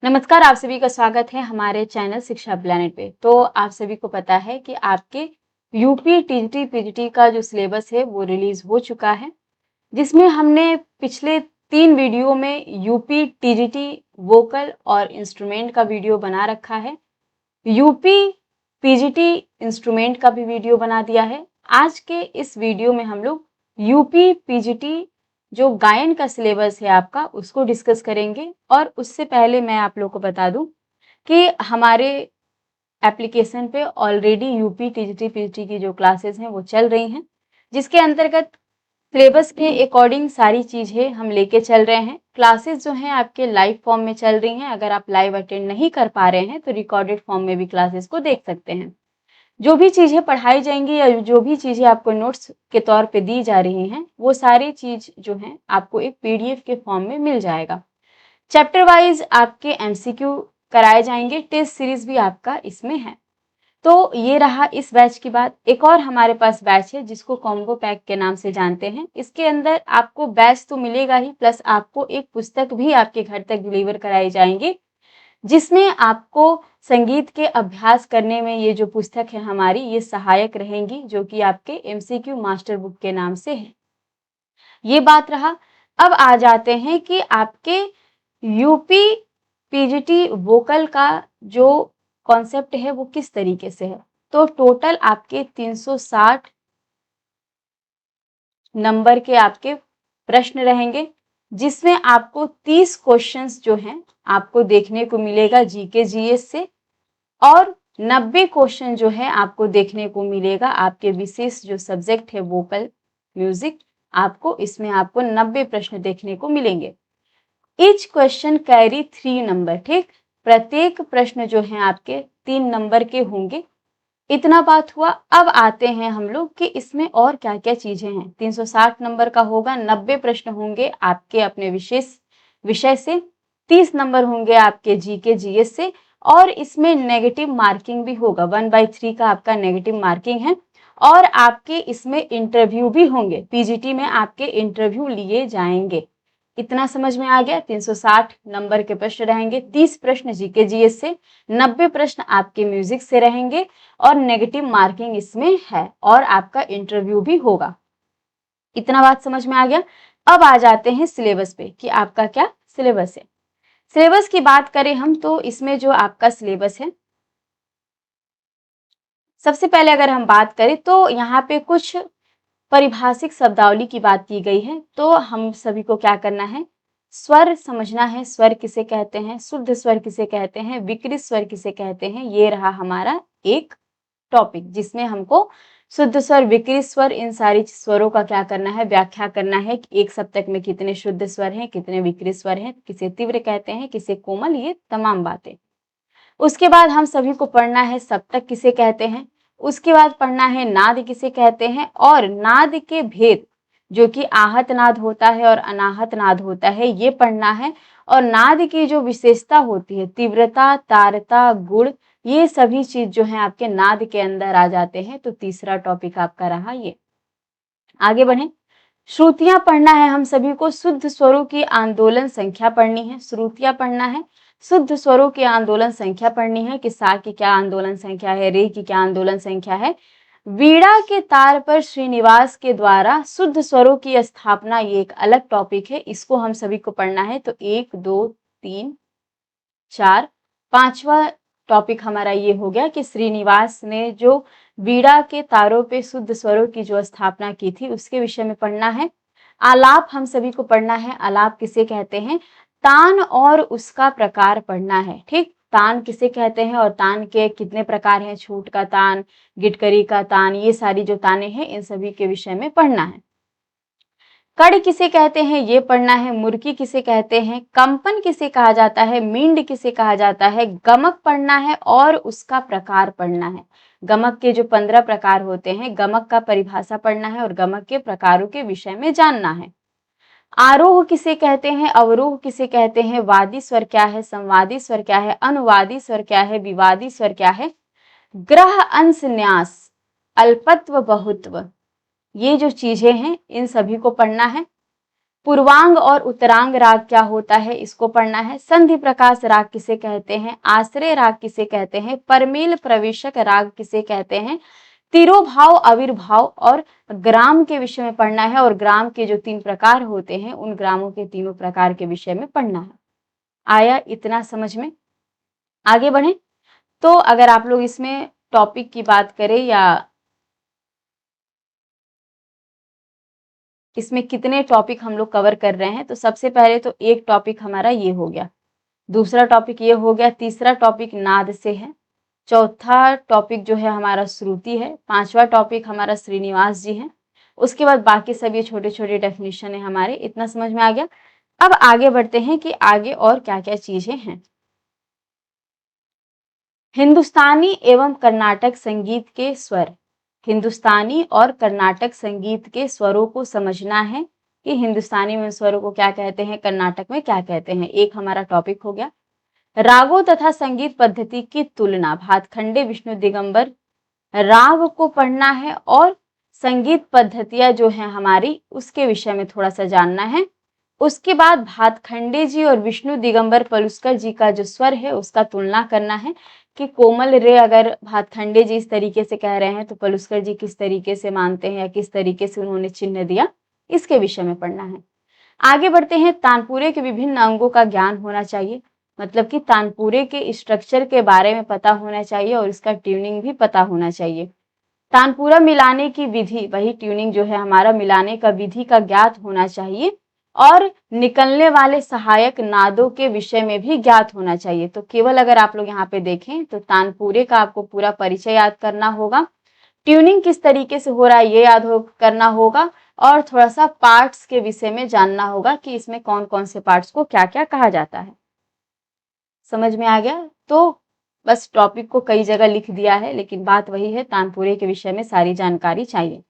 नमस्कार, आप सभी का स्वागत है हमारे चैनल शिक्षा प्लैनेट पे। तो आप सभी को पता है कि आपके यूपी टीजीटी पीजीटी का जो सिलेबस है वो रिलीज हो चुका है, जिसमें हमने पिछले 3 वीडियो में यूपी टीजीटी वोकल और इंस्ट्रूमेंट का वीडियो बना रखा है। यूपी पीजीटी इंस्ट्रूमेंट का भी वीडियो बना दिया है। आज के इस वीडियो में हम लोग यूपी पीजीटी जो गायन का सिलेबस है आपका उसको डिस्कस करेंगे। और उससे पहले मैं आप लोग को बता दूं कि हमारे एप्लीकेशन पे ऑलरेडी यूपी टीजीटी पीजीटी की जो क्लासेस हैं वो चल रही हैं, जिसके अंतर्गत सिलेबस के अकॉर्डिंग सारी चीजें हम लेके चल रहे हैं। क्लासेस जो हैं आपके लाइव फॉर्म में चल रही हैं। अगर आप लाइव अटेंड नहीं कर पा रहे हैं तो रिकॉर्डेड फॉर्म में भी क्लासेस को देख सकते हैं। जो भी चीजें पढ़ाई जाएंगी या जो भी चीजें आपको नोट्स के तौर पे दी जा रही हैं वो सारी चीज जो है आपको एक पीडीएफ के फॉर्म में मिल जाएगा। चैप्टर वाइज आपके एमसीक्यू कराए जाएंगे। टेस्ट सीरीज भी आपका इसमें है। तो ये रहा इस बैच की बात। एक और हमारे पास बैच है जिसको कॉम्बो पैक के नाम से जानते हैं। इसके अंदर आपको बैच तो मिलेगा ही, प्लस आपको एक पुस्तक भी आपके घर तक डिलीवर कराई जाएंगे, जिसमें आपको संगीत के अभ्यास करने में ये जो पुस्तक है हमारी ये सहायक रहेंगी, जो कि आपके एमसीक्यू मास्टर बुक के नाम से है। ये बात रहा। अब आ जाते हैं कि आपके यूपी पीजीटी वोकल का जो कॉन्सेप्ट है वो किस तरीके से है। तो टोटल आपके 360 नंबर के आपके प्रश्न रहेंगे, जिसमें आपको 30 क्वेश्चंस जो हैं आपको देखने को मिलेगा जीके जीएस से, और 90 क्वेश्चन जो है आपको देखने को मिलेगा आपके विशेष जो सब्जेक्ट है वोकल म्यूजिक, आपको इसमें आपको 90 प्रश्न देखने को मिलेंगे। Each question carry 3 number. ठीक, प्रत्येक प्रश्न जो है आपके 3 नंबर के होंगे। इतना बात हुआ। अब आते हैं हम लोग कि इसमें और क्या क्या चीजें हैं। 360 नंबर का होगा, 90 प्रश्न होंगे आपके अपने विशेष विषय से, 30 नंबर होंगे आपके जीके जीएस से, और इसमें नेगेटिव मार्किंग भी होगा। 1/3 का आपका नेगेटिव मार्किंग है। और आपके इसमें इंटरव्यू भी होंगे। पीजीटी में आपके इंटरव्यू लिए जाएंगे। इतना समझ में आ गया। 360 नंबर के प्रश्न रहेंगे, 30 प्रश्न जीके जीएस से, 90 प्रश्न आपके म्यूजिक से रहेंगे, और नेगेटिव मार्किंग इसमें है, और आपका इंटरव्यू भी होगा। इतना बात समझ में आ गया। अब आ जाते हैं सिलेबस पे कि आपका क्या सिलेबस है। सिलेबस की बात करें हम तो इसमें जो आपका सिलेबस है, सबसे पहले अगर हम बात करें तो यहाँ पे कुछ परिभाषिक शब्दावली की बात की गई है। तो हम सभी को क्या करना है, स्वर समझना है। स्वर किसे कहते हैं, शुद्ध स्वर किसे कहते हैं, विकृत स्वर किसे कहते हैं, ये रहा हमारा एक टॉपिक, जिसमें हमको शुद्ध स्वर, विकृत स्वर, इन सारी स्वरों का क्या करना है, व्याख्या करना है कि एक सप्तक में कितने शुद्ध स्वर हैं, कितने विकृत स्वर हैं, किसे तीव्र कहते हैं, किसे कोमल, ये तमाम बातें। उसके बाद हम सभी को पढ़ना है सप्तक किसे कहते हैं। उसके बाद पढ़ना है नाद किसे कहते हैं, और नाद के भेद, जो कि आहत नाद होता है और अनाहत नाद होता है, ये पढ़ना है। और नाद की जो विशेषता होती है, तीव्रता, तारता, गुण, ये सभी चीज जो है आपके नाद के अंदर आ जाते हैं। तो तीसरा टॉपिक आपका रहा ये। आगे बढ़े। श्रुतियां पढ़ना है हम सभी को। शुद्ध स्वरों की आंदोलन संख्या पढ़नी है। श्रुतियां पढ़ना है, शुद्ध स्वरों की आंदोलन संख्या पढ़नी है कि सा की क्या आंदोलन संख्या है, रे की क्या आंदोलन संख्या है। वीणा के तार पर श्रीनिवास के द्वारा शुद्ध स्वरों की स्थापना, ये एक अलग टॉपिक है, इसको हम सभी को पढ़ना है। तो 1 2 3 4 5वां टॉपिक हमारा ये हो गया कि श्रीनिवास ने जो वीणा के तारों पे शुद्ध स्वरों की जो स्थापना की थी उसके विषय में पढ़ना है। आलाप हम सभी को पढ़ना है। आलाप किसे कहते हैं, तान और उसका प्रकार पढ़ना है। ठीक, तान किसे कहते हैं और तान के कितने प्रकार हैं, छूट का तान, गिटकरी का तान, ये सारी जो ताने हैं इन सभी के विषय में पढ़ना है। कड़ किसे कहते हैं ये पढ़ना है। मुर्की किसे कहते हैं, कंपन किसे कहा जाता है, मींड किसे कहा जाता है, गमक पढ़ना है और उसका प्रकार पढ़ना है। गमक के जो 15 प्रकार होते हैं, गमक का परिभाषा पढ़ना है और गमक के प्रकारों के विषय में जानना है। आरोह किसे कहते हैं, अवरोह किसे कहते हैं, वादी स्वर क्या है, संवादी स्वर क्या है, अनुवादी स्वर क्या है, विवादी स्वर क्या है, ग्रह अंश न्यास, अल्पत्व बहुत्व, ये जो चीजें हैं इन सभी को पढ़ना है। पूर्वांग और उत्तरांग राग क्या होता है, इसको पढ़ना है। संधि प्रकाश राग किसे कहते हैं, आश्रय राग किसे कहते हैं, परमेल प्रवेशक राग किसे कहते हैं, तिरोभाव, आविर्भाव और ग्राम के विषय में पढ़ना है। और ग्राम के जो 3 प्रकार होते हैं उन ग्रामों के तीनों प्रकार के विषय में पढ़ना है। आया इतना समझ में? आगे बढ़ें तो अगर आप लोग इसमें टॉपिक की बात करें या इसमें कितने टॉपिक हम लोग कवर कर रहे हैं, तो सबसे पहले तो एक टॉपिक हमारा ये हो गया, दूसरा टॉपिक ये हो गया, तीसरा टॉपिक नाद से है, चौथा टॉपिक जो है हमारा श्रुति है, पांचवा टॉपिक हमारा श्रीनिवास जी है, उसके बाद बाकी सब ये छोटे छोटे डेफिनेशन है हमारे। इतना समझ में आ गया। अब आगे बढ़ते हैं कि आगे और क्या क्या चीजें हैं। हिंदुस्तानी एवं कर्नाटक संगीत के स्वर। हिंदुस्तानी और कर्नाटक संगीत के स्वरों को समझना है कि हिंदुस्तानी में स्वरों को क्या कहते हैं, कर्नाटक में क्या कहते हैं, एक हमारा टॉपिक हो गया। रागों तथा संगीत पद्धति की तुलना, भातखंडे विष्णु दिगंबर राग को पढ़ना है और संगीत पद्धतियां जो है हमारी उसके विषय में थोड़ा सा जानना है। उसके बाद भातखंडे जी और विष्णु दिगंबर पलुस्कर जी का जो स्वर है उसका तुलना करना है कि कोमल रे अगर भातखंडे जी इस तरीके से कह रहे हैं तो पलुस्कर जी किस तरीके से मानते हैं या किस तरीके से उन्होंने चिन्ह दिया, इसके विषय में पढ़ना है। आगे बढ़ते हैं, तानपुरे के विभिन्न अंगों का ज्ञान होना चाहिए, मतलब कि तानपुरे के स्ट्रक्चर के बारे में पता होना चाहिए और इसका ट्यूनिंग भी पता होना चाहिए। तानपुरा मिलाने की विधि, वही ट्यूनिंग जो है हमारा मिलाने का विधि का ज्ञात होना चाहिए और निकलने वाले सहायक नादों के विषय में भी ज्ञात होना चाहिए। तो केवल अगर आप लोग यहाँ पे देखें तो तानपुरे का आपको पूरा परिचय याद करना होगा, ट्यूनिंग किस तरीके से हो रहा है ये याद करना होगा और थोड़ा सा पार्ट्स के विषय में जानना होगा कि इसमें कौन कौन से पार्ट्स को क्या क्या कहा जाता है। समझ में आ गया? तो बस टॉपिक को कई जगह लिख दिया है लेकिन बात वही है, तानपुरे के विषय में सारी जानकारी चाहिए।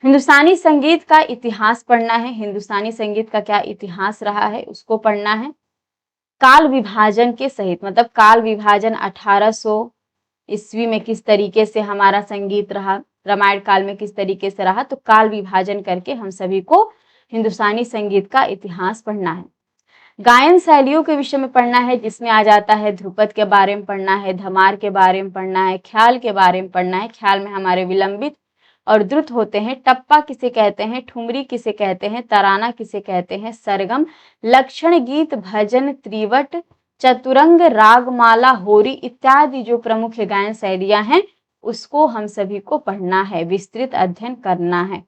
हिंदुस्तानी संगीत का इतिहास पढ़ना है, हिंदुस्तानी संगीत का क्या इतिहास रहा है उसको पढ़ना है। काल विभाजन के सहित, मतलब काल विभाजन 1800 ईस्वी में किस तरीके से हमारा संगीत रहा, रामायण काल में किस तरीके से रहा, तो काल विभाजन करके हम सभी को हिंदुस्तानी संगीत का इतिहास पढ़ना है। गायन शैलियों के विषय में पढ़ना है जिसमें आ जाता है ध्रुपद के बारे में पढ़ना है, धमार के बारे में पढ़ना है, ख्याल के बारे में पढ़ना है। ख्याल में हमारे विलंबित और द्रुत होते हैं, टप्पा किसे कहते हैं, ठुमरी किसे कहते हैं, तराना किसे कहते हैं, सरगम, लक्षण गीत, भजन, त्रिवट, चतुरंग, रागमाला, होरी इत्यादि जो प्रमुख गायन शैलियां हैं उसको हम सभी को पढ़ना है, विस्तृत अध्ययन करना है।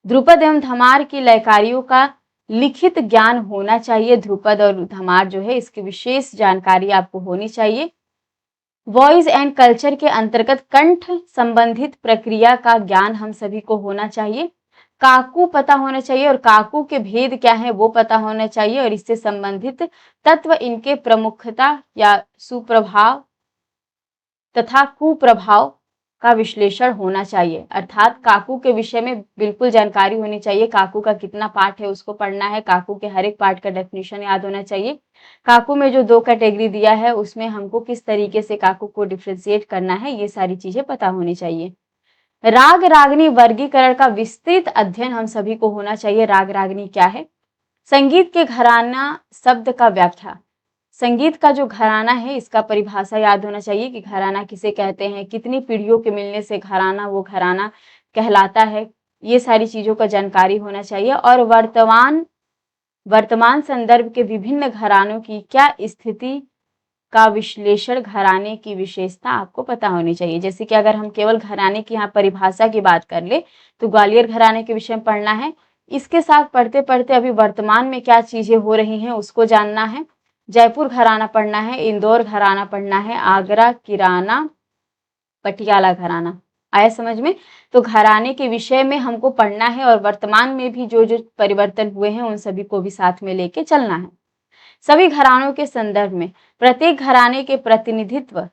ध्रुपद एवं धमार की लयकारियों का लिखित ज्ञान होना चाहिए। ध्रुपद और धमार जो है इसकी विशेष जानकारी आपको होनी चाहिए। वॉइस एंड कल्चर के अंतर्गत कंठ संबंधित प्रक्रिया का ज्ञान हम सभी को होना चाहिए। काकू पता होना चाहिए और काकू के भेद क्या है वो पता होना चाहिए और इससे संबंधित तत्व, इनके प्रमुखता या सुप्रभाव तथा कुप्रभाव का विश्लेषण होना चाहिए। अर्थात काकू के विषय में बिल्कुल जानकारी होनी चाहिए, काकू का कितना पार्ट है उसको पढ़ना है, काकू के हर एक पार्ट का डेफिनेशन याद होना चाहिए। काकू में जो 2 कैटेगरी दिया है उसमें हमको किस तरीके से काकू को डिफ्रेंशिएट करना है ये सारी चीजें पता होनी चाहिए। राग रागनी वर्गीकरण का विस्तृत अध्ययन हम सभी को होना चाहिए। राग रागनी क्या है, संगीत के घराना शब्द का व्याख्या, संगीत का जो घराना है इसका परिभाषा याद होना चाहिए कि घराना किसे कहते हैं, कितनी पीढ़ियों के मिलने से घराना वो घराना कहलाता है, ये सारी चीजों का जानकारी होना चाहिए। और वर्तमान संदर्भ के विभिन्न घरानों की क्या स्थिति का विश्लेषण, घराने की विशेषता आपको पता होनी चाहिए। जैसे कि अगर हम केवल घराने की यहाँ परिभाषा की बात कर ले तो ग्वालियर घराने के विषय में पढ़ना है, इसके साथ पढ़ते पढ़ते अभी वर्तमान में क्या चीजें हो रही हैं उसको जानना है। जयपुर घराना पढ़ना है, इंदौर घराना पढ़ना है, आगरा किराना, पटियाला घराना। आया समझ में? तो घराने के विषय में हमको पढ़ना है और वर्तमान में भी जो जो परिवर्तन हुए हैं उन सभी को भी साथ में लेके चलना है। सभी घरानों के संदर्भ में प्रत्येक घराने के प्रतिनिधित्व,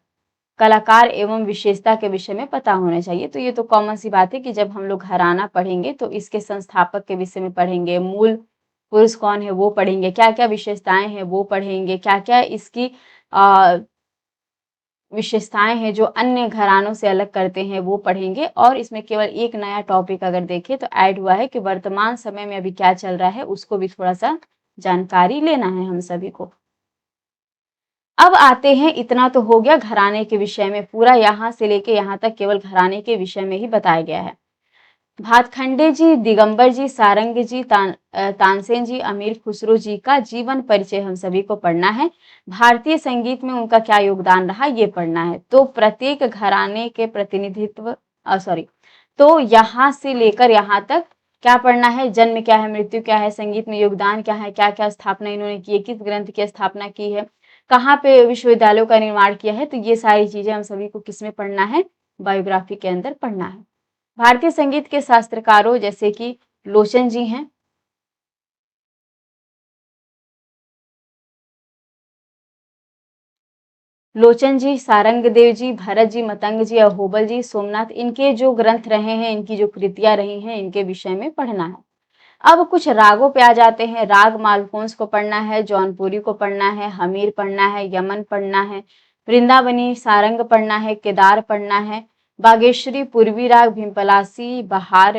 कलाकार एवं विशेषता के विषय में पता होना चाहिए। तो ये तो कॉमन सी बात है कि जब हम लोग घराना पढ़ेंगे तो इसके संस्थापक के विषय में पढ़ेंगे, मूल पुरुष कौन है वो पढ़ेंगे, क्या क्या विशेषताएं हैं वो पढ़ेंगे, क्या क्या इसकी विशेषताएं हैं जो अन्य घरानों से अलग करते हैं वो पढ़ेंगे। और इसमें केवल एक नया टॉपिक अगर देखें तो ऐड हुआ है कि वर्तमान समय में अभी क्या चल रहा है, उसको भी थोड़ा सा जानकारी लेना है हम सभी को। अब आते हैं, इतना तो हो गया घराने के विषय में, पूरा यहाँ से लेके यहाँ तक केवल घराने के विषय में ही बताया गया है। भातखंडे जी, दिगंबर जी, सारंग जी, तानसेन जी, अमीर खुसरो जी का जीवन परिचय हम सभी को पढ़ना है। भारतीय संगीत में उनका क्या योगदान रहा ये पढ़ना है। तो प्रत्येक घराने के प्रतिनिधित्व तो यहाँ से लेकर यहाँ तक क्या पढ़ना है, जन्म क्या है, मृत्यु क्या है, संगीत में योगदान क्या है, क्या क्या स्थापना इन्होंने की है, किस ग्रंथ की स्थापना की है, कहाँ पे विश्वविद्यालयों का निर्माण किया है। तो ये सारी चीजें हम सभी को किसमें पढ़ना है, बायोग्राफी के अंदर पढ़ना है। भारतीय संगीत के शास्त्रकारों जैसे कि लोचन जी हैं, लोचन जी, सारंगदेव जी, भरत जी, मतंग जी, अहोबल जी, सोमनाथ, इनके जो ग्रंथ रहे हैं, इनकी जो कृतियां रही हैं, इनके विषय में पढ़ना है। अब कुछ रागों पे आ जाते हैं। राग मालकोंस को पढ़ना है, जौनपुरी को पढ़ना है, हमीर पढ़ना है, यमन पढ़ना है, वृंदावनी, सारंग पढ़ना है, केदार पढ़ना है, बागेश्वरी, पूर्वी राग, भीमपलासी, बहार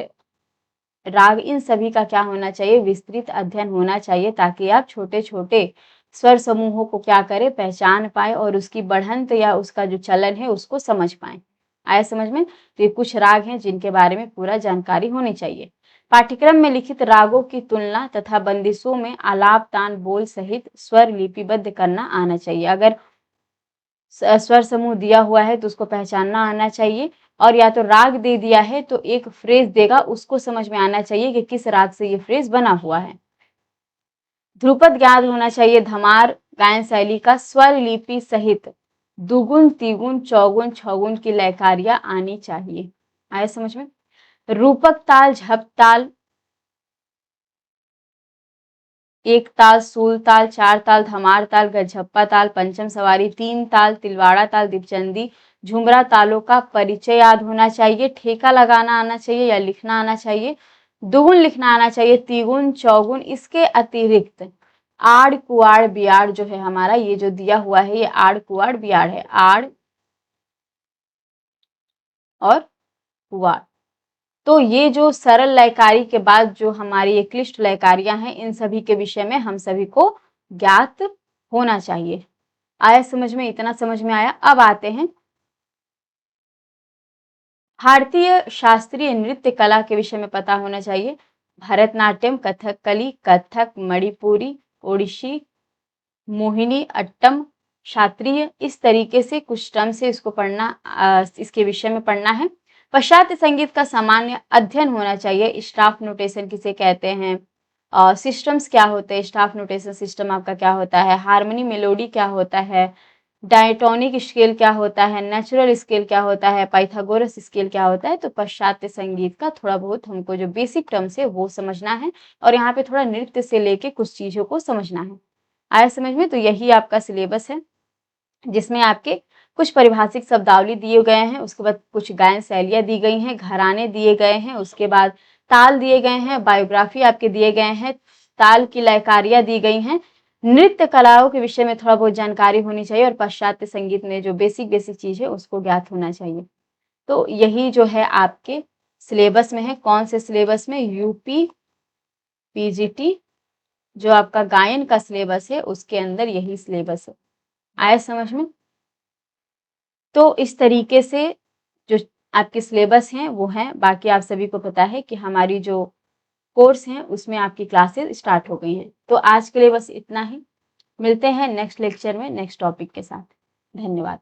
राग, इन सभी का क्या होना चाहिए, विस्तृत अध्ययन होना चाहिए, ताकि आप छोटे छोटे स्वर समूहों को क्या करें, पहचान पाए और उसकी बढ़ंत या उसका जो चलन है उसको समझ पाए। आया समझ में? तो ये कुछ राग हैं जिनके बारे में पूरा जानकारी होनी चाहिए। पाठ्यक्रम में लिखित रागों की तुलना तथा बंदिशों में आलाप, तान, बोल सहित स्वर लिपिबद्ध करना आना चाहिए। अगर स्वर समूह दिया हुआ है तो उसको पहचानना आना चाहिए, और या तो राग दे दिया है तो एक फ्रेज देगा, उसको समझ में आना चाहिए कि किस राग से ये फ्रेज बना हुआ है। ध्रुपद ज्ञान होना चाहिए। धमार गायन शैली का स्वर लिपि सहित दुगुन, तिगुन, चौगुन, छगुन की लयकारियां आनी चाहिए। आया समझ में? रूपक ताल, झप ताल, एक ताल, सूल ताल, चार ताल, धमार ताल, गझप्पा ताल, पंचम सवारी, तीन ताल, तिलवाड़ा ताल, दीपचंदी, झुमरा तालों का परिचय याद होना चाहिए। ठेका लगाना आना चाहिए या लिखना आना चाहिए। दुगुन लिखना आना चाहिए, तिगुन, चौगुन। इसके अतिरिक्त आड़, कुआड़, बियाड़ जो है हमारा, ये जो दिया हुआ है ये आड़, कुआड़, बियाड़ है। आड़ और कुआड़, तो ये जो सरल लयकारी के बाद जो हमारी ये क्लिष्ट लयकारियां हैं, इन सभी के विषय में हम सभी को ज्ञात होना चाहिए। आया समझ में? इतना समझ में आया। अब आते हैं भारतीय शास्त्रीय नृत्य कला के विषय में पता होना चाहिए। भरतनाट्यम, कथकली, कथक, मणिपुरी, ओडिसी, मोहिनी अट्टम, शास्त्रीय, इस तरीके से कुछ टर्म से इसको पढ़ना, इसके विषय में पढ़ना है। पाश्चात्य संगीत का सामान्य अध्ययन होना चाहिए। स्टाफ नोटेशन किसे कहते हैं, सिस्टम्स क्या होते हैं, स्टाफ नोटेशन सिस्टम आपका क्या होता है, हार्मनी मेलोडी क्या होता है, डायटोनिक स्केल क्या होता है, नेचुरल स्केल क्या होता है, पाइथागोरस स्केल क्या होता है। तो पाश्चात्य संगीत का थोड़ा बहुत हमको जो बेसिक टर्म्स है वो समझना है, और यहाँ पे थोड़ा नृत्य से लेके कुछ चीजों को समझना है। आया समझ में? तो यही आपका सिलेबस है, जिसमें आपके कुछ परिभाषिक शब्दावली दिए गए हैं, उसके बाद कुछ गायन शैलियां दी गई हैं, घराने दिए गए हैं, उसके बाद ताल दिए गए हैं, बायोग्राफी आपके दिए गए हैं, ताल की लयकारियां दी गई हैं, नृत्य कलाओं के विषय में थोड़ा बहुत जानकारी होनी चाहिए, और पाश्चात्य संगीत में जो बेसिक चीज है उसको ज्ञात होना चाहिए। तो यही जो है आपके सिलेबस में है। कौन से सिलेबस में? यूपी पीजीटी जो आपका गायन का सिलेबस है उसके अंदर यही सिलेबस है। आया समझ में? तो इस तरीके से जो आपके सिलेबस हैं वो हैं। बाकी आप सभी को पता है कि हमारी जो कोर्स हैं उसमें आपकी क्लासेस स्टार्ट हो गई हैं। तो आज के लिए बस इतना ही। मिलते हैं नेक्स्ट लेक्चर में नेक्स्ट टॉपिक के साथ। धन्यवाद।